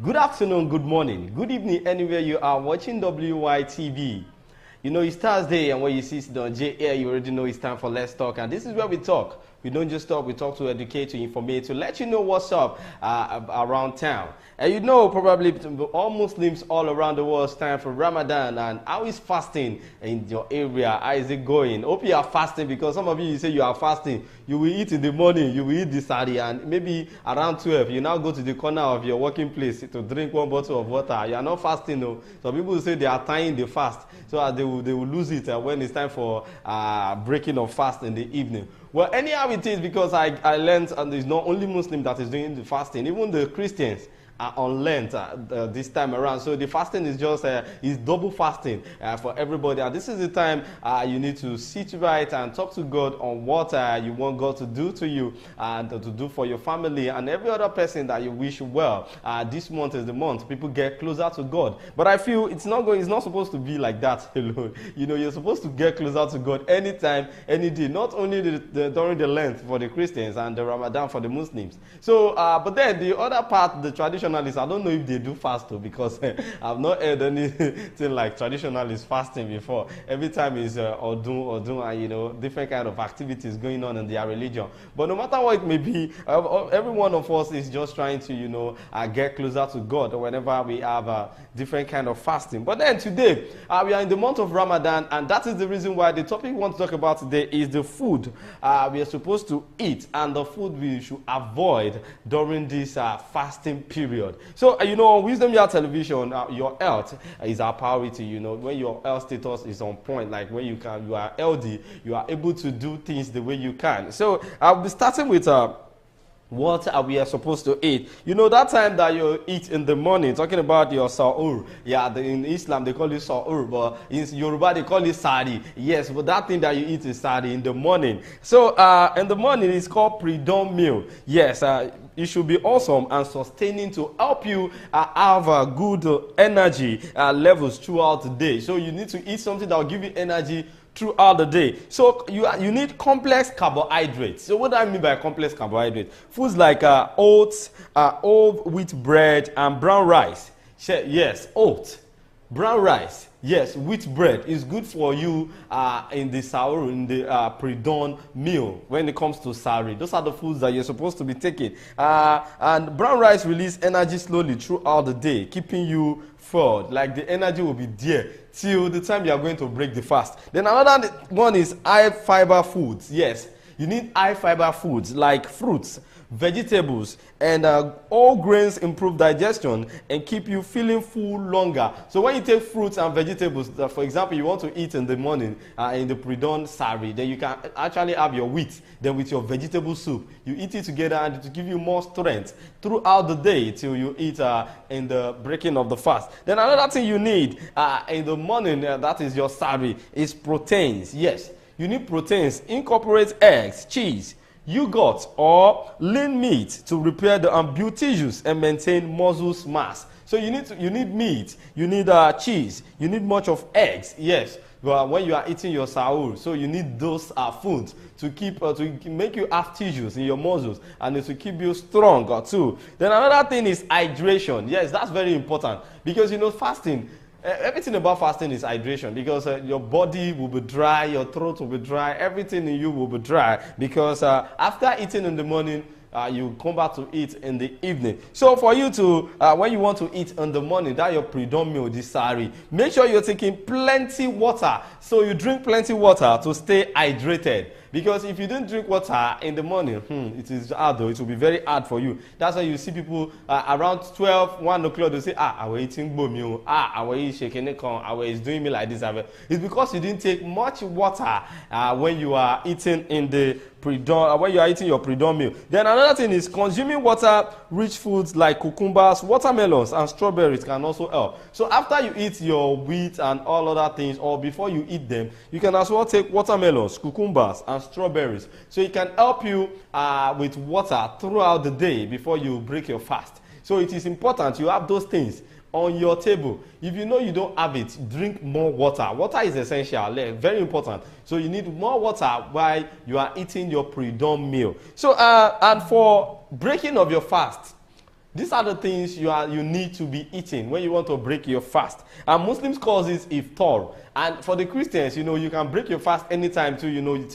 Good afternoon, good morning, good evening, anywhere you are watching WYTV. You know, it's Thursday, and when you see Don J here, you already know it's time for Let's Talk. And this is where we talk. We don't just talk, we talk to educate, to inform, to let you know what's up around town. And you know, probably all Muslims all around the world, it's time for Ramadan. And how is fasting in your area? How is it going? Hope you are fasting, because some of you say you are fasting. You will eat in the morning, you will eat the sari, and maybe around 12, you now go to the corner of your working place to drink one bottle of water. You are not fasting, no. Some people say they are tying the fast, so they will lose it when it's time for breaking of fast in the evening. Well, anyhow it is, because I learned, and it's not only Muslim that is doing the fasting, even the Christians are on Lent this time around. So the fasting is just is double fasting for everybody. And this is the time you need to sit right and talk to God on what you want God to do to you and to do for your family and every other person that you wish well. This month is the month people get closer to God. But I feel it's not supposed to be like that alone. You know, you're supposed to get closer to God anytime, any day. Not only during the Lent for the Christians and the Ramadan for the Muslims. So, but then the other part, the traditionalists, I don't know if they do fast too, because I've not heard anything like traditionalist fasting before. Every time is Odun, and you know, different kind of activities going on in their religion. But no matter what it may be, every one of us is just trying to, you know, get closer to God whenever we have different kind of fasting. But then today, we are in the month of Ramadan, and that is the reason why the topic we want to talk about today is the food we are supposed to eat and the food we should avoid during this fasting period. So, you know, on Wisdom Yard Television, your health is our priority. You know, when your health status is on point, like when you are healthy, you are able to do things the way you can. So, I'll be starting with what we are supposed to eat. You know, that time that you eat in the morning, talking about your sahur. Yeah, in Islam they call it sahur, but in Yoruba they call it sari. Yes, but that thing that you eat is sari in the morning. So in the morning it's called pre-dawn meal. Yes, it should be awesome and sustaining to help you have good energy levels throughout the day. So you need to eat something that will give you energy throughout the day. So you need complex carbohydrates. So what do I mean by complex carbohydrates? Foods like oats, whole wheat bread, and brown rice. Yes, oats, brown rice. Yes, wheat bread is good for you in the sahur, in the pre-dawn meal when it comes to sari. Those are the foods that you're supposed to be taking. And brown rice release energy slowly throughout the day, keeping you full. Like the energy will be there till the time you are going to break the fast. Then another one is high fiber foods. Yes, you need high fiber foods like fruits, vegetables, and all grains improve digestion and keep you feeling full longer. So when you take fruits and vegetables, for example, you want to eat in the morning in the pre-dawn sari, then you can actually have your wheat, then with your vegetable soup, you eat it together, and it will give you more strength throughout the day till you eat in the breaking of the fast. Then another thing you need in the morning, that is your sari, is proteins. Yes, you need proteins. Incorporate eggs, cheese, yogurt, or lean meat to repair the build tissues and maintain muscles mass. So you need meat, you need cheese, you need much of eggs. Yes, when you are eating your sahur, so you need those foods to keep to make you have tissues in your muscles, and to keep you strong too. Then another thing is hydration. Yes, that's very important, because you know, fasting, everything about fasting is hydration, because your body will be dry, your throat will be dry, everything in you will be dry, because after eating in the morning, you come back to eat in the evening. So for you to, when you want to eat in the morning, that your pre-dawn meal, this sari, make sure you're taking plenty water. So you drink plenty water to stay hydrated. Because if you don't drink water in the morning, it is hard though. It will be very hard for you. That's why you see people around 12, 1 o'clock, they say, I was eating bomio, I was eating shaking, I was doing me like this. It's because you didn't take much water when you are eating in the pre-dawn, when you are eating your pre-dawn meal. Then another thing is consuming water-rich foods like cucumbers, watermelons, and strawberries can also help. So after you eat your wheat and all other things, or before you eat them, you can as well take watermelons, cucumbers, and strawberries. So it can help you with water throughout the day before you break your fast. So it is important you have those things on your table. If you know you don't have it, drink more water. Water is essential, very important. So you need more water while you are eating your pre-dawn meal. So and for breaking of your fast, These are the things you need to be eating when you want to break your fast. And Muslims calls it iftar. And for the Christians, you can break your fast anytime too.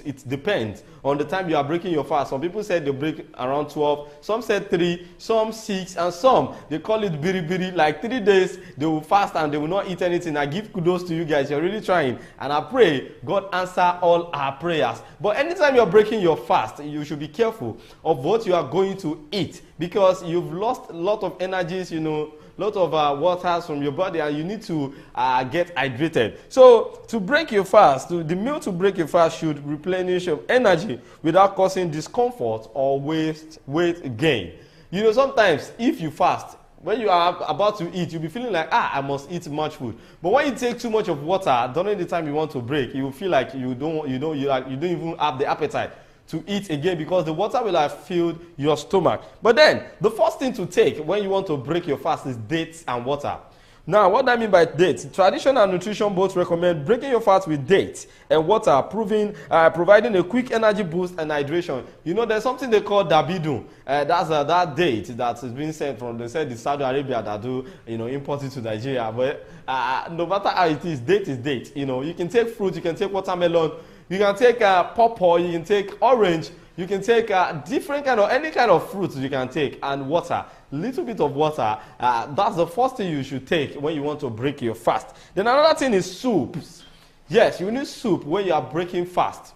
It depends on the time you are breaking your fast. Some people said they break around 12. Some said 3, some 6, and some, they call it biri biri. Like 3 days, they will fast and they will not eat anything. I give kudos to you guys. You're really trying. And I pray God answer all our prayers. But anytime you're breaking your fast, you should be careful of what you are going to eat, because you've lost a lot of energies, lot of waters from your body, and you need to get hydrated. So to break your fast, the meal to break your fast should replenish your energy without causing discomfort or weight gain. Sometimes if you fast, when you are about to eat, you'll be feeling like, I must eat much food. But when you take too much of water during the time you want to break, you will feel like you don't even have the appetite to eat again, because the water will have filled your stomach. But then, the first thing to take when you want to break your fast is dates and water. Now, what do I mean by dates? Tradition and nutrition both recommend breaking your fast with dates and water, providing a quick energy boost and hydration. There's something they call dabidun. That's that date that is being sent from, they said, the Saudi Arabia that do, import it to Nigeria. But no matter how it is date. You can take fruit, you can take watermelon, you can take pawpaw, you can take orange, you can take different any kind of fruits you can take, and water. Little bit of water. That's the first thing you should take when you want to break your fast. Then another thing is soups. Yes, you need soup when you are breaking fast.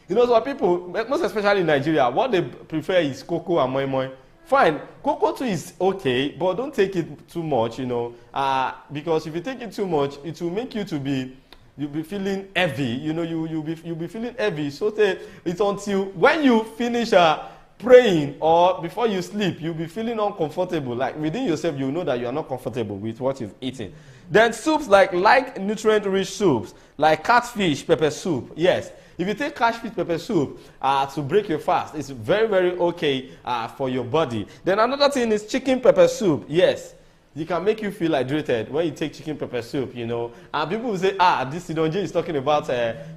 Some people, most especially in Nigeria, what they prefer is cocoa and moi moi. Fine, cocoa too is okay, but don't take it too much, because if you take it too much, it will make you'll be feeling heavy. You'll be feeling heavy. So it's until when you finish praying or before you sleep, you'll be feeling uncomfortable. Like within yourself, you know that you are not comfortable with what you've eaten. Then soups like nutrient-rich soups, like catfish pepper soup. Yes, if you take catfish pepper soup to break your fast, it's very, very okay for your body. Then another thing is chicken pepper soup. Yes. It can make you feel hydrated when you take chicken pepper soup, And people will say, this Idonje is talking about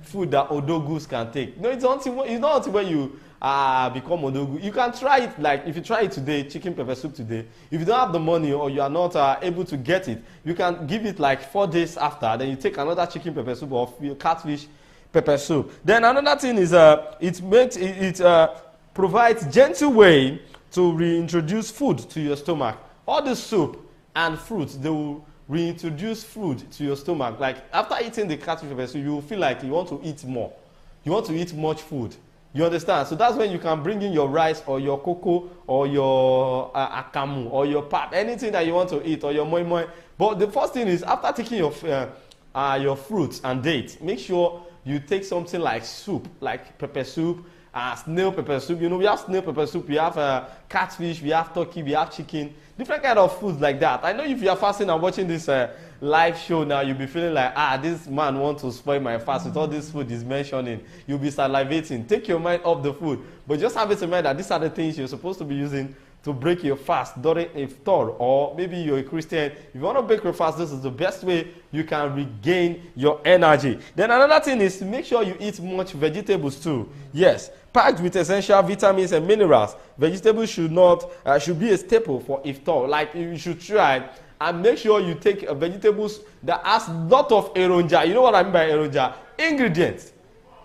food that odogus can take. No, it's not until when you become odogu. You can try it, like if you try it today, chicken pepper soup today. If you don't have the money or you are not able to get it, you can give it like 4 days after. Then you take another chicken pepper soup or catfish pepper soup. Then another thing is it provides gentle way to reintroduce food to your stomach. All the soup and fruits, they will reintroduce food to your stomach. Like after eating the catfish pepper soup, you will feel like you want to eat more. You want to eat much food. You understand? So that's when you can bring in your rice or your cocoa or your akamu or your pap, anything that you want to eat, or your moi moi. But the first thing is, after taking your fruits and dates, make sure you take something like soup, like pepper soup, snail pepper soup. We have snail pepper soup, we have catfish, we have turkey, we have chicken, different kind of foods like that. I know if you are fasting and watching this live show now, you'll be feeling like, this man wants to spoil my fast with all this food he's mentioning. You'll be salivating. Take your mind off the food. But just have it in mind that these are the things you're supposed to be using to break your fast during iftar, or maybe you're a Christian. If you want to break your fast, this is the best way you can regain your energy. Then another thing is to make sure you eat much vegetables too. Yes, packed with essential vitamins and minerals. Vegetables should be a staple for iftar. Like you should try and make sure you take vegetables that has lot of eronja. You know what I mean by eronja? Ingredients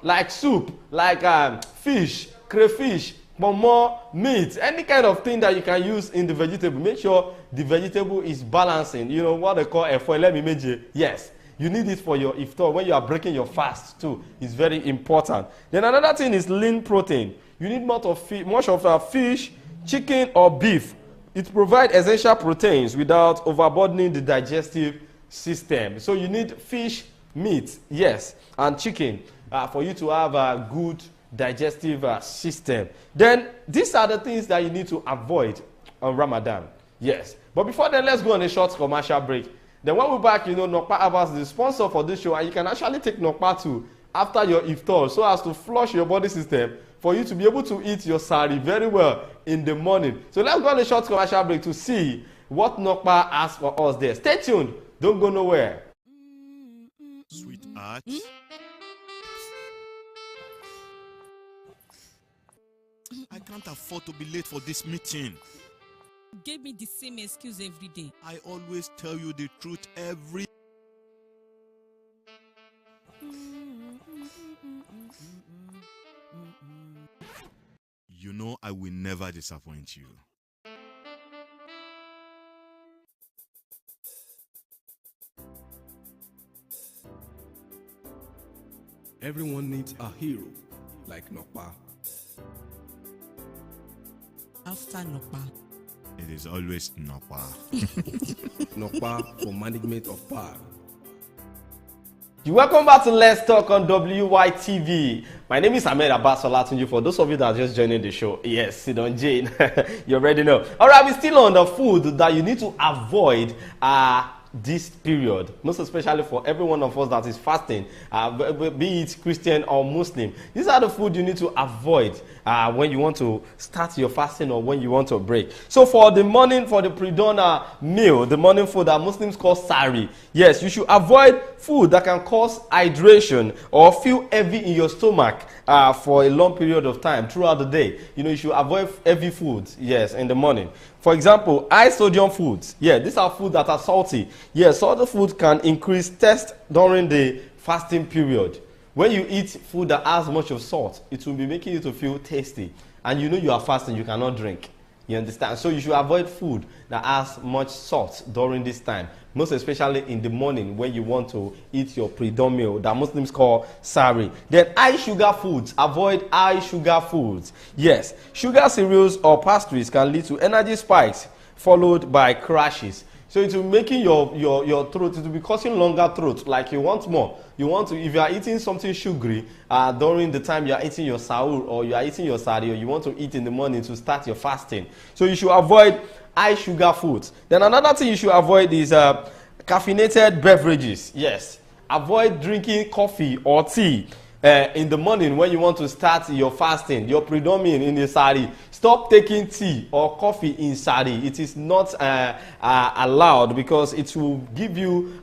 like soup, like fish, crayfish, more meat, any kind of thing that you can use in the vegetable. Make sure the vegetable is balancing. What they call a yes, you need it for your iftar when you are breaking your fast too. It's very important. Then another thing is lean protein. You need much of fish, chicken, or beef. It provides essential proteins without overburdening the digestive system. So you need fish, meat, yes, and chicken for you to have a good digestive system. Then these are the things that you need to avoid on Ramadan. Yes. But before then, let's go on a short commercial break. Then when we're back, Nokpa Abbas is the sponsor for this show, and you can actually take Nokpa too after your iftar, so as to flush your body system for you to be able to eat your sari very well in the morning. So let's go on a short commercial break to see what Nokpa has for us there. Stay tuned. Don't go nowhere. Sweetheart. I can't afford to be late for this meeting. gave me the same excuse every day. I always tell you the truth every. You know I will never disappoint you. Everyone needs a hero, like Nokpa. After Nokpa, It is always Napa. Nokpa for management of power. Welcome back to Let's Talk on WYTV. My name is Ahmed Abbas Olatunji. For those of you that are just joining the show, yes, sit on Jane. You already know. All right, we're still on the food that you need to avoid this period, most especially for every one of us that is fasting, be it Christian or Muslim. These are the food you need to avoid when you want to start your fasting or when you want to break. So for the morning, for the pre-dawn meal, the morning food that Muslims call sari, yes, you should avoid food that can cause hydration or feel heavy in your stomach for a long period of time throughout the day. You know, you should avoid heavy foods, yes, in the morning. For example, high sodium foods. Yeah, these are foods that are salty. Yes, salty food can increase thirst during the fasting period. When you eat food that has much of salt, it will be making you to feel tasty. And you know you are fasting, you cannot drink. You understand? So you should avoid food that has much salt during this time. Most especially in the morning when you want to eat your pre-dawn meal that Muslims call sari. Then high sugar foods. Avoid high sugar foods. Yes, sugar cereals or pastries can lead to energy spikes followed by crashes. So it will be making your throat, it will be causing longer throat. Like you want more. You want to, if you are eating something sugary during the time you are eating your sahur or you are eating your sari or you want to eat in the morning to start your fasting. So you should avoid high sugar foods. Then another thing you should avoid is caffeinated beverages. Yes. Avoid drinking coffee or tea in the morning when you want to start your fasting, your predominant in the sari. Stop taking tea or coffee in sari. It is not allowed because it will give you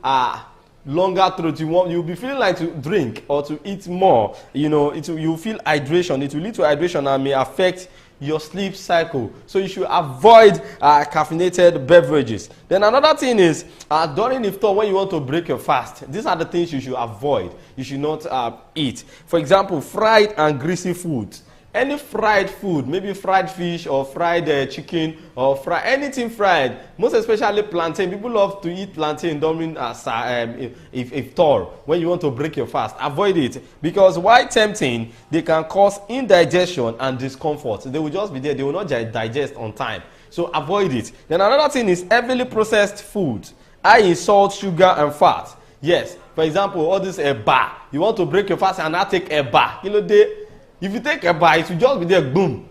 longer throat. You'll be feeling like to drink or to eat more. You know, you'll feel hydration. It will lead to hydration and may affect your sleep cycle. So you should avoid caffeinated beverages. Then another thing is during iftar when you want to break your fast, these are the things you should avoid. You should not eat. For example, fried and greasy foods. Any fried food, maybe fried fish or fried chicken or anything fried, most especially plantain. People love to eat plantain during iftar when you want to break your fast. Avoid it because while tempting, they can cause indigestion and discomfort. They will just be there. They will not digest on time. So avoid it. Then another thing is heavily processed food, high in salt, sugar, and fat. Yes, for example, all this eba. You want to break your fast and not take eba. You know, if you take a bite, it will just be there, boom.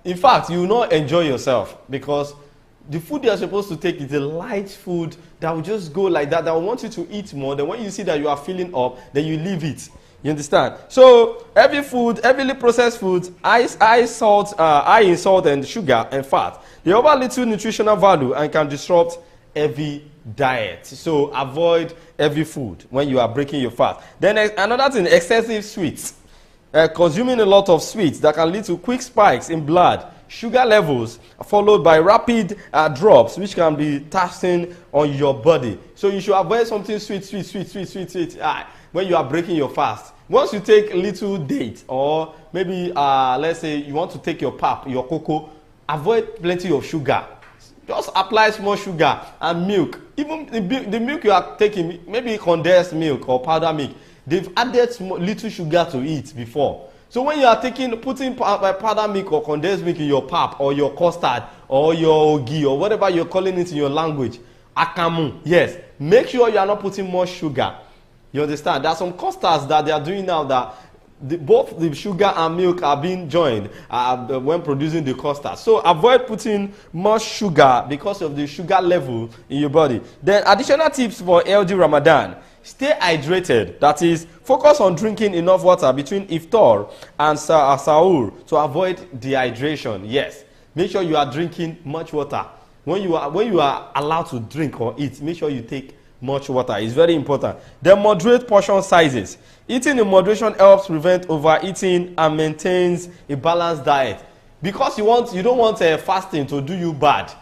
In fact, you will not enjoy yourself because the food you are supposed to take is a light food that will just go like that. That will want you to eat more. Then when you see that you are filling up, then you leave it. You understand? So every food, heavily processed foods, high in salt and sugar and fat, they offer little nutritional value and can disrupt heavy diet. So avoid heavy food when you are breaking your fast. Then another thing, excessive sweets. Consuming a lot of sweets that can lead to quick spikes in blood, sugar levels, followed by rapid drops, which can be taxing on your body. So you should avoid something sweet when you are breaking your fast. Once you take a little date, or maybe let's say you want to take your pap, your cocoa, avoid plenty of sugar. Just apply small sugar and milk. Even the milk you are taking, maybe condensed milk or powder milk, they've added little sugar to it before. So when you are putting powder milk or condensed milk in your pap or your custard or your ogi or whatever you're calling it in your language, akamu, yes, make sure you are not putting more sugar. You understand? There are some custards that they are doing now that both the sugar and milk are being joined when producing the custard. So avoid putting more sugar because of the sugar level in your body. Then additional tips for healthy Ramadan. Stay hydrated. That is, focus on drinking enough water between iftar and sahur to avoid dehydration. Yes, make sure you are drinking much water. When you are allowed to drink or eat, make sure you take much water. It's very important. Then moderate portion sizes. Eating in moderation helps prevent overeating and maintains a balanced diet. Because you don't want fasting to do you bad.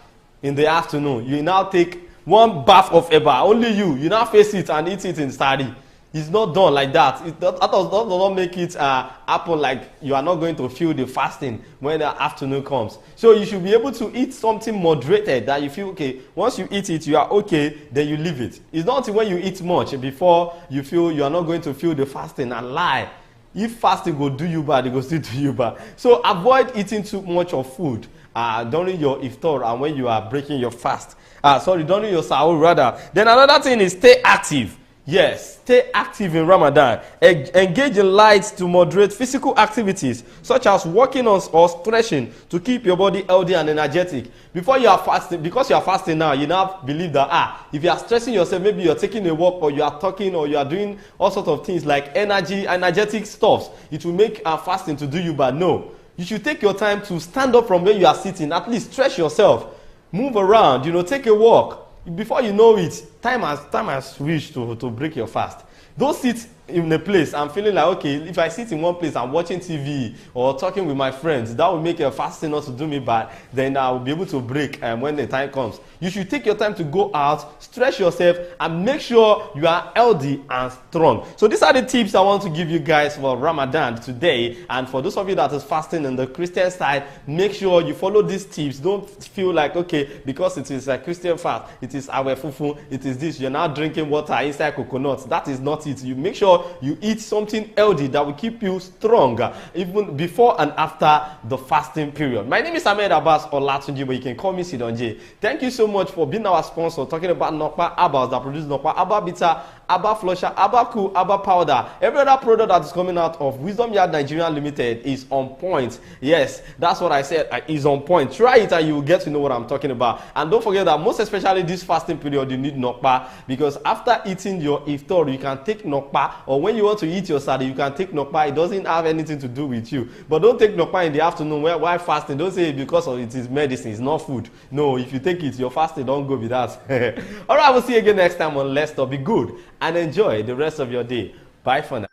in the afternoon, you now take one bath of eba, only you now face it and eat it in sari. It's not done like that. That does not make it happen like you are not going to feel the fasting when the afternoon comes. So you should be able to eat something moderated that you feel okay. Once you eat it, you are okay, then you leave it. It's not until when you eat much before you feel you are not going to feel the fasting and lie. If fasting go do you bad, it go still do you bad. So avoid eating too much of food during your iftar and when you are breaking your fast. During your sahur rather. Then another thing is stay active. Yes, stay active in Ramadan. Engage in light to moderate physical activities such as walking on or stretching to keep your body healthy and energetic. Before you are fasting, because you are fasting now, you now believe that if you are stressing yourself, maybe you are taking a walk or you are talking or you are doing all sorts of things like energetic stuffs, it will make fasting to do you bad. No, you should take your time to stand up from where you are sitting, at least stretch yourself, move around, take a walk. Before you know it, time has reached to break your fast. Don't sit in a place and feeling like, okay, if I sit in one place and watching TV or talking with my friends, that will make a fasting not to do me bad, then I will be able to break when the time comes. You should take your time to go out, stretch yourself, and make sure you are healthy and strong. So these are the tips I want to give you guys for Ramadan today. And for those of you that is fasting on the Christian side, make sure you follow these tips. Don't feel like, okay, because it is a Christian fast, it is our fufu, it is this, you're now drinking water inside coconuts. That is not it. You make sure you eat something healthy that will keep you stronger even before and after the fasting period. My name is Ahmed Abbas Olatunji, but you can call me Sidonje. Thank you so much for being our sponsor, talking about Nokpa Abbas that produce Nokpa Abba Bitter, Abba Flusher, Abba Cool, Abba Powder. Every other product that is coming out of Wisdom Yard Nigeria Limited is on point. Yes, that's what I said, is on point. Try it and you will get to know what I'm talking about. And don't forget that most especially this fasting period, you need Nokpa, because after eating your iftar, you can take Nokpa, or when you want to eat your sadi, you can take Nokpa. It doesn't have anything to do with you. But don't take Nokpa in the afternoon while fasting. Don't say because of it is medicine, it's not food. No, if you take it, your fasting don't go with that. All right, we'll see you again next time on Let's Talk. Be good and enjoy the rest of your day. Bye for now.